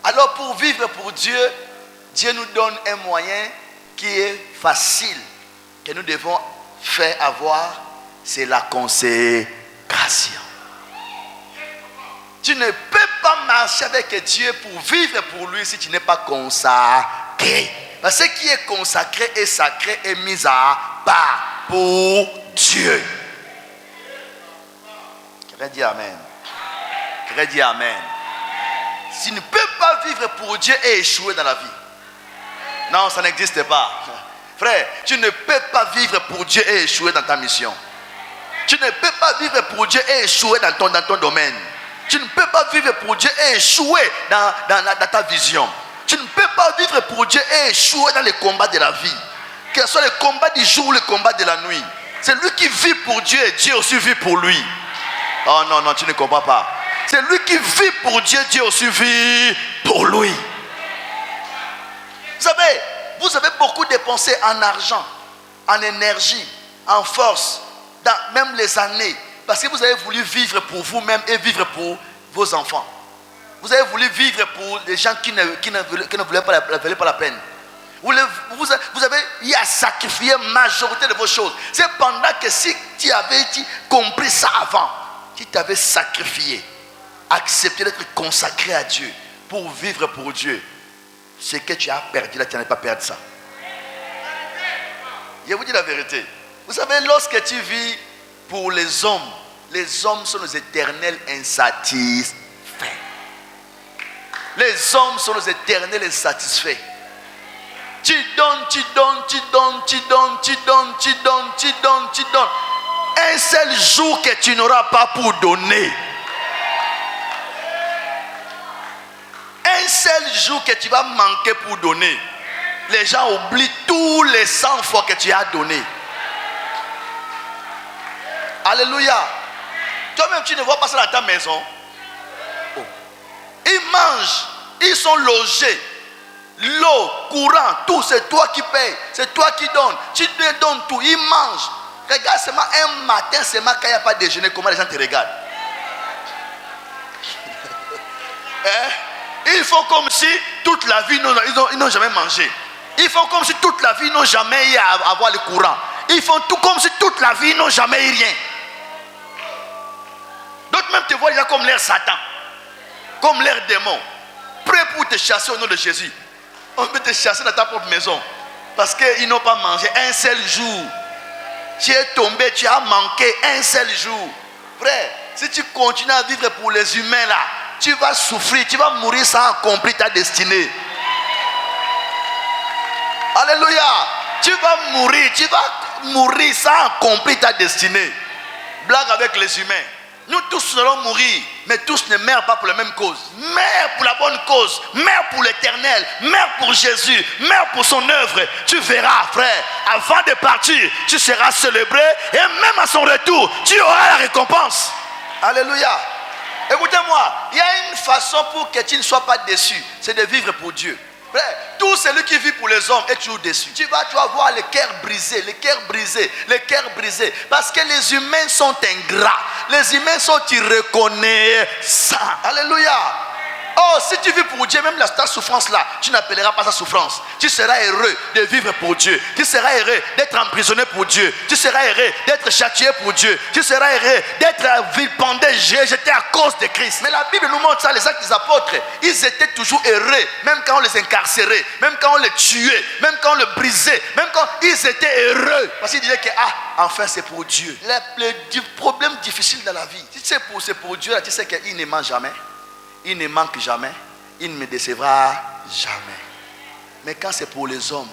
Alors pour vivre pour Dieu, Dieu nous donne un moyen qui est facile, que nous devons faire avoir, c'est la consécration. Tu ne peux pas marcher avec Dieu pour vivre pour lui si tu n'es pas consacré. Parce que ce qui est consacré et sacré est mis à part pour Dieu. Quelqu'un dit Amen. Quelqu'un dit Amen. Tu ne peux pas vivre pour Dieu et échouer dans la vie. Non, ça n'existe pas. Frère, tu ne peux pas vivre pour Dieu et échouer dans ta mission. Tu ne peux pas vivre pour Dieu et échouer dans ton domaine. Tu ne peux pas vivre pour Dieu et échouer dans ta vision. Tu ne peux pas vivre pour Dieu et échouer dans les combats de la vie. Que ce soit les combats du jour ou les combats de la nuit. C'est lui qui vit pour Dieu et Dieu aussi vit pour lui. Oh non, non, tu ne comprends pas. C'est lui qui vit pour Dieu, Dieu aussi vit pour lui. Vous avez beaucoup dépensé en argent, en énergie, en force, dans même les années. Parce que vous avez voulu vivre pour vous-même et vivre pour vos enfants. Vous avez voulu vivre pour les gens qui ne valaient pas la peine. Vous avez eu à sacrifier la majorité de vos choses. C'est pendant que si tu avais compris ça avant, tu t'avais sacrifié, accepté d'être consacré à Dieu pour vivre pour Dieu. Ce que tu as perdu là, tu n'as pas perdu ça. Je vous dis la vérité. Vous savez, lorsque tu vis pour les hommes sont les éternels insatisfaits. Les hommes sont les éternels insatisfaits. Tu donnes. Un seul jour que tu n'auras pas pour donner. Un seul jour que tu vas manquer pour donner. Les gens oublient tous les 100 fois que tu as donné. Alléluia. Toi-même, tu ne vois pas ça dans ta maison. Oh. Ils mangent, ils sont logés. L'eau, courant, tout, c'est toi qui payes. C'est toi qui donnes. Tu te donnes tout. Ils mangent. Regarde seulement un matin, seulement quand il n'y a pas de déjeuner, comment les gens te regardent. Ils font comme si toute la vie, ils n'ont jamais mangé. Ils font comme si toute la vie, ils n'ont jamais eu à avoir le courant. Ils font tout comme si toute la vie, ils n'ont jamais eu rien. D'autres même te voient déjà comme l'air Satan, comme l'air démon, prêt pour te chasser au nom de Jésus. On peut te chasser dans ta propre maison parce qu'ils n'ont pas mangé un seul jour. Tu es tombé, tu as manqué un seul jour. Frère, si tu continues à vivre pour les humains là, tu vas souffrir, tu vas mourir sans accomplir ta destinée. Alléluia. Tu vas mourir sans accomplir ta destinée. Blague avec les humains. Nous tous allons mourir, mais tous ne meurent pas pour la même cause. Meurs pour la bonne cause, meurs pour l'éternel, meurs pour Jésus, meurs pour son œuvre. Tu verras, frère, avant de partir, tu seras célébré et même à son retour, tu auras la récompense. Alléluia. Écoutez-moi, il y a une façon pour que tu ne sois pas déçu, c'est de vivre pour Dieu. Frère, tout celui qui vit pour les hommes est toujours déçu. Tu vas avoir le cœur brisé, le cœur brisé, le cœur brisé. Parce que les humains sont ingrats. Les humains sont irreconnaissants. Alléluia. Oh, si tu vis pour Dieu, même ta souffrance là, tu n'appelleras pas ça souffrance. Tu seras heureux de vivre pour Dieu. Tu seras heureux d'être emprisonné pour Dieu. Tu seras heureux d'être châtié pour Dieu. Tu seras heureux d'être vilipendé, jeté à cause de Christ. Mais la Bible nous montre ça, les actes des apôtres. Ils étaient toujours heureux, même quand on les incarcérait, même quand on les tuait, même quand on les brisait, même quand ils étaient heureux. Parce qu'ils disaient que, enfin c'est pour Dieu. Le problème difficile dans la vie, si c'est pour Dieu, là, tu sais qu'il ne ment jamais. Il ne manque jamais. Il ne me décevra jamais. Mais quand c'est pour les hommes,